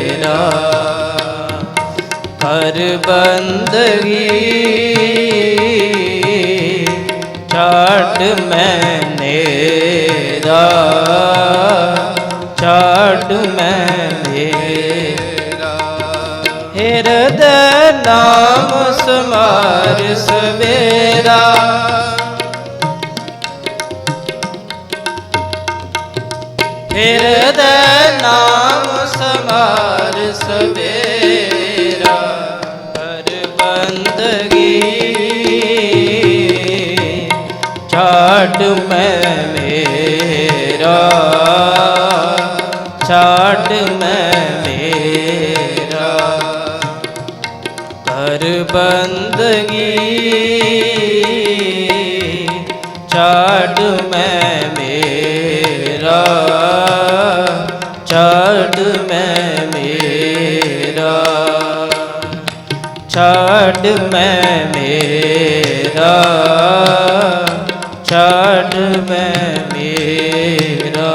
मेरा कर बंदगी छाड़ मैनेरा छाड़ मैनेरा हृदय नाम समार सवेरा हृदय नाम समार सवेरा कर बंदगी छाड़ मैं मेरा छाड़ मैं मेरा कर बंदगी छाड़ मैं मेरा छाड़ मैं मेरा छाड़ मैं मेरा छाड़ मैं मेरा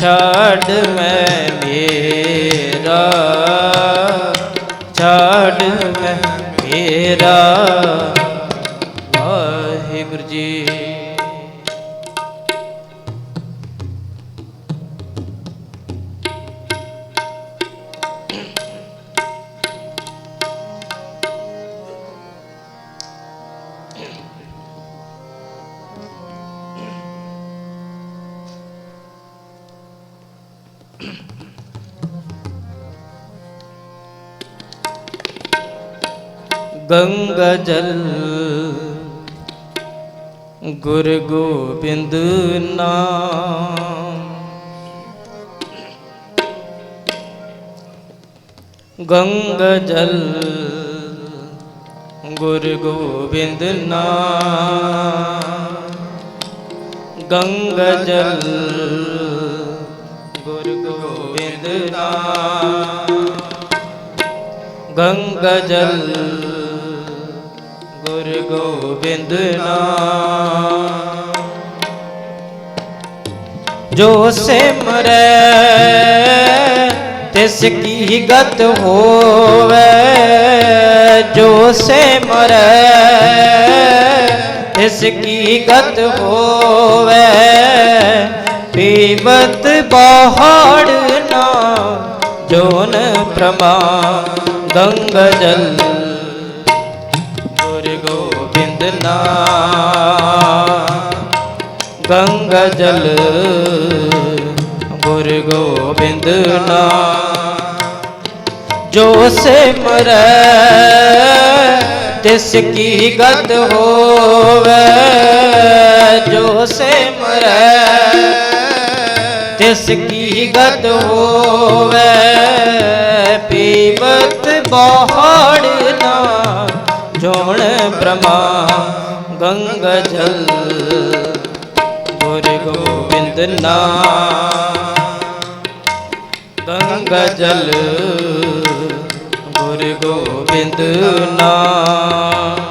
छाड़ मैं मेरा छाड़ मैं मेरा। वाहिगुरु जी। गंगा जल गुरु गोबिंद नाम गंगा जल गुरु गोबिंद नाम गंगा जल गुरु गोबिंद नाम गंगा जल गुरु गोबिंद नाम जो सिमरै तिसकी गत होवे जो सिमरै तिसकी गत होवे पीवत पहाड़ ना जोन प्रमाण गंगा जल गुरु गोबिंद नाम गंगा जल गुरु गोबिंद नाम जो सिमरै तिसकी गत होवे जो सिमरै तिसकी गत होवे पीवत पहाड़ ना जोन ब्रह्मा गंगा जल गुरु गोबिंद नाम गंगा जल गुरु गोबिंद नाम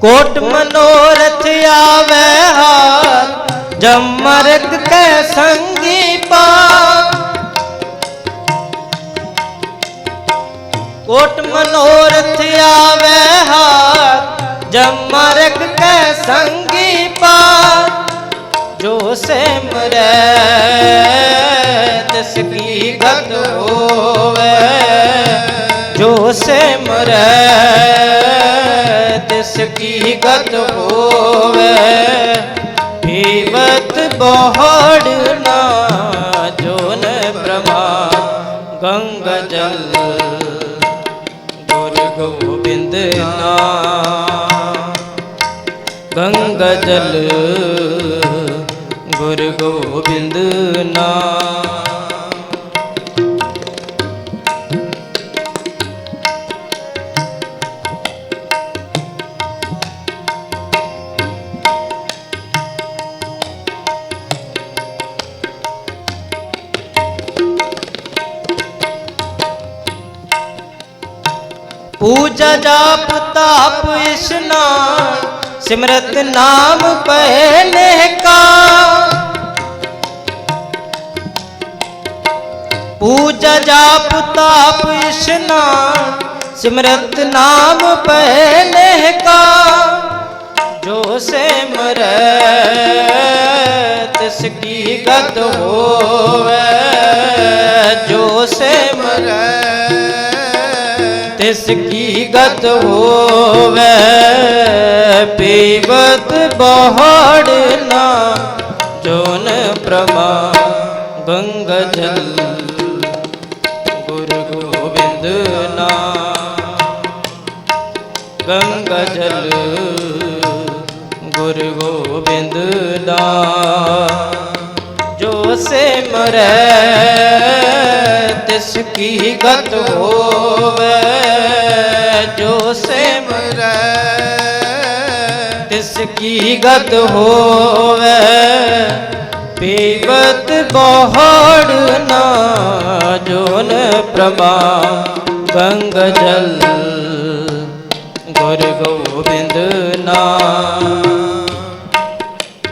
कोट मनोरथ आवे हाथ जमरक के संगी पार कोट मनोरथ आवे हाथ जमरक के संगी पार जो सिमरै तिसकी गत होवे जो सिमरै तिसकी गत होवे पीवत पहाड़ ना जोन ब्रह्मा गंगा जल गुरु गोबिंद नाम गंगा जल गुरु गोबिंद नाम पूजा जाप ताप स्नान सिमरत नाम पहले का। पूजा जाप ताप स्नान सिमरत नाम पहले का। जो सिमरे तिसकी गत होवे। जो सिमरे तिसकी गत होवे। पीवत बहाड़ना जोन प्रमाण गंगा जल गुरु गोविंद नाम। गंगा जल गुरु गोविंद नाम। जो सिमरे तिसकी गत होवे। जो सिमरे तिसकी गत होवे। पीवत बहाड़ना जोन प्रमाण गंगा जल गुरु गोविंद नाम।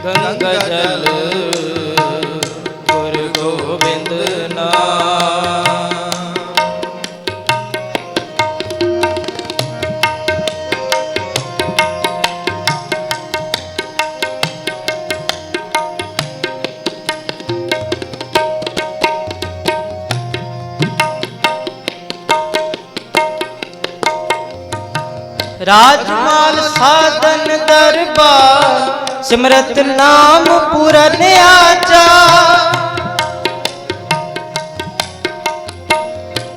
गंगा जल गुरु गोविंद नाम। राजमाल साधन दरबार सिमरत नाम पूरन आचार।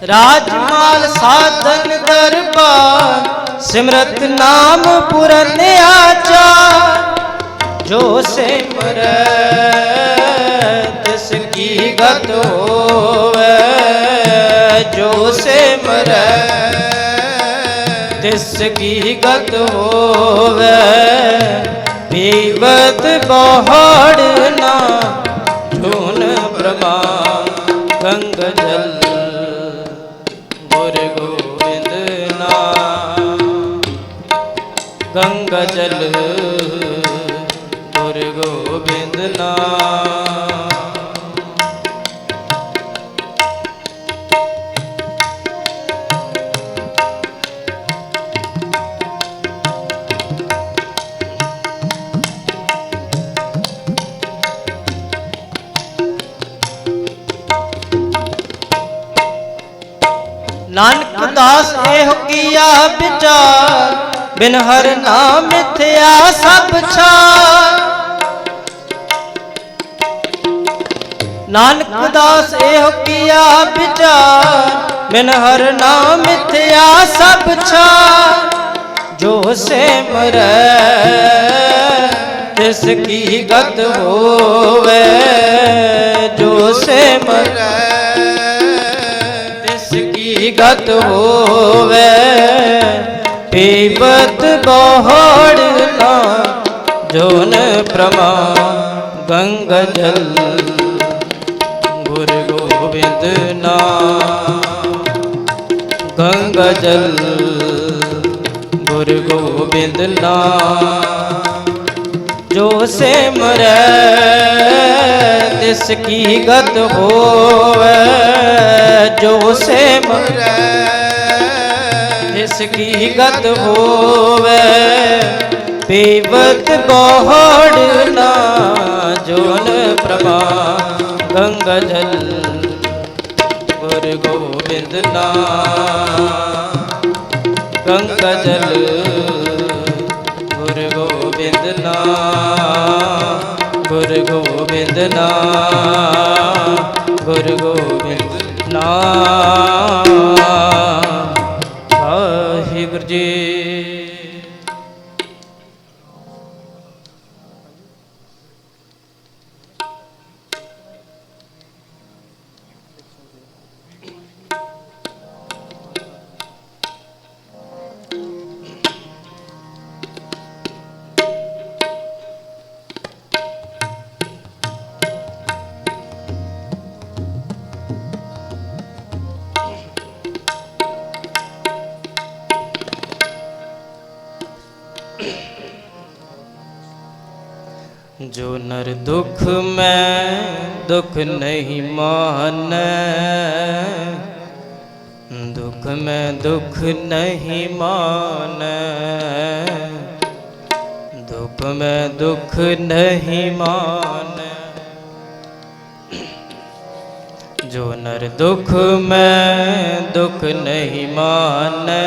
राजमाल साधन दरबार सिमरत नाम पूरन आचार। जो सिमरे तिसकी गत होवे। जो सिमरे तिसकी गत होवे। पीवत बहाड़ना जोन प्रमाण गंगा जल गुरु गोविंद नाम। गंगा जल गुरु गोविंद नाम। नानक दास एह किया विचार। बिन हर नाम मिथ्या सब छार। नानक दास एह किया विचार। बिन हर नाम मिथ्या सब छार। जो सिमरे तिसकी गत होवे। जो सिमरे गत होवे। पीवत बहाड़ना जोन प्रमाण गंगा जल गुरु गोविंद नाम। गंगा जल गुरु गोविंद नाम। जो सिमरे तिसकी गत होवे। जो सिमरे तिसकी गत होवे। पीवत बहाड़ना जोन प्रमाण गंगा जल गुरु गोविंद नाम। गंगा जल गुरु गोविंद नाम। गुरु गोविंद नाम। गुरु गोविंद नाम। वाहिगुरु जी। दुख में दुख नहीं माने, दुख में दुख नहीं माने, दुख में दुख नहीं माने। जो नर दुख में दुख नहीं माने,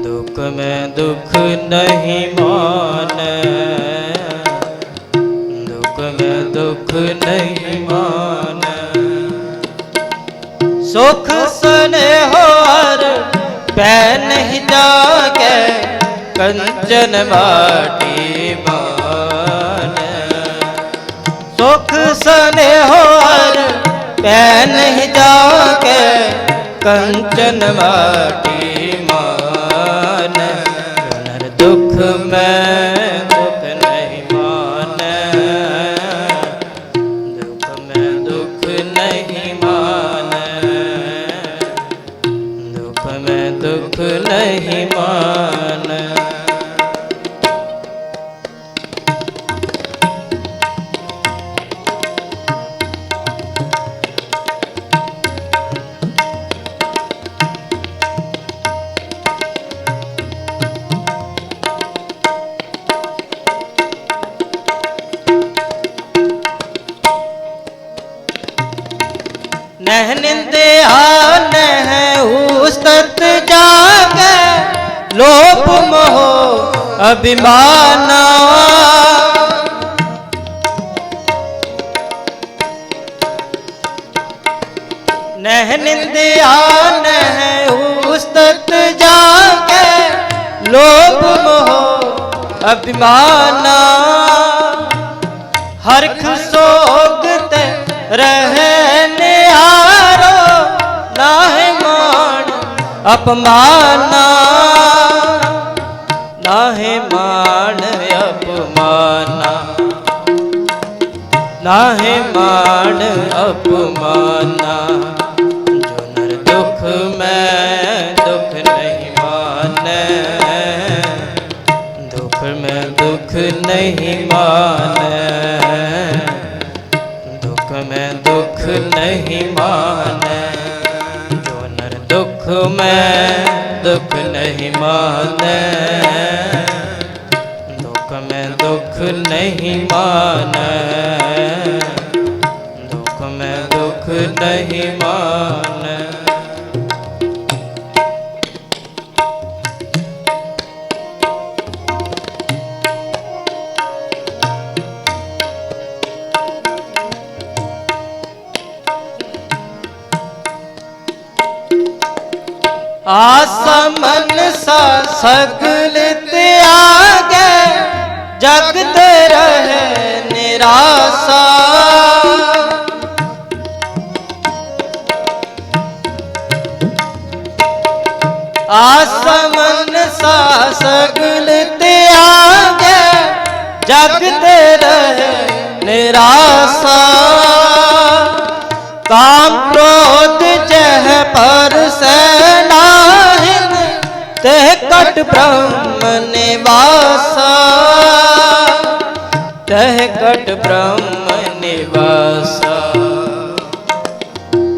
दुख में दुख नहीं माने, दुख में दुख नहीं माने। सुख स्नेहो हर पै नहीं जाके, कंचन माटी माने। सुख स्नेहो हर पै नहीं जाके, कंचन माटी माने। दुख में दुख नहीं माने, दुख में दुख नहीं माने, दुख में दुख नहीं माने। नह निंदिया नह उस्तत जागे, लोप मोह अभिमाना। नह निंदिया नह उस्तत जागे, लोप मोह अभिमाना। हरख सोगते रहने हारो, नाहे मान अपमाना, नाहे मान अपमाना, नाहे मान अपमाना। जो नर दुख में दुख नहीं माने, दुख में दुख नहीं माने, दुख में दुख नहीं माने। जो नर दुख में दुख नहीं माने, दुख में दुख नहीं माने, दुख में दुख नहीं माने। आसमन सा सगल त्यागे, जगत रहे निराशा। आसमन सा सगल त्यागे, जगत रहे निराशा। काम क्रोध जह पर सेनाहिन, तह कट ब्रह्म निवासा, तह कट ब्रह्म निवासा,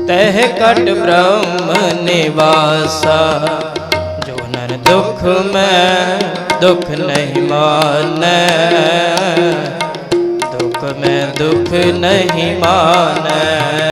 तह कट ब्रह्म निवासा। जो नर दुख में दुख नहीं माने, दुख में दुख नहीं माने।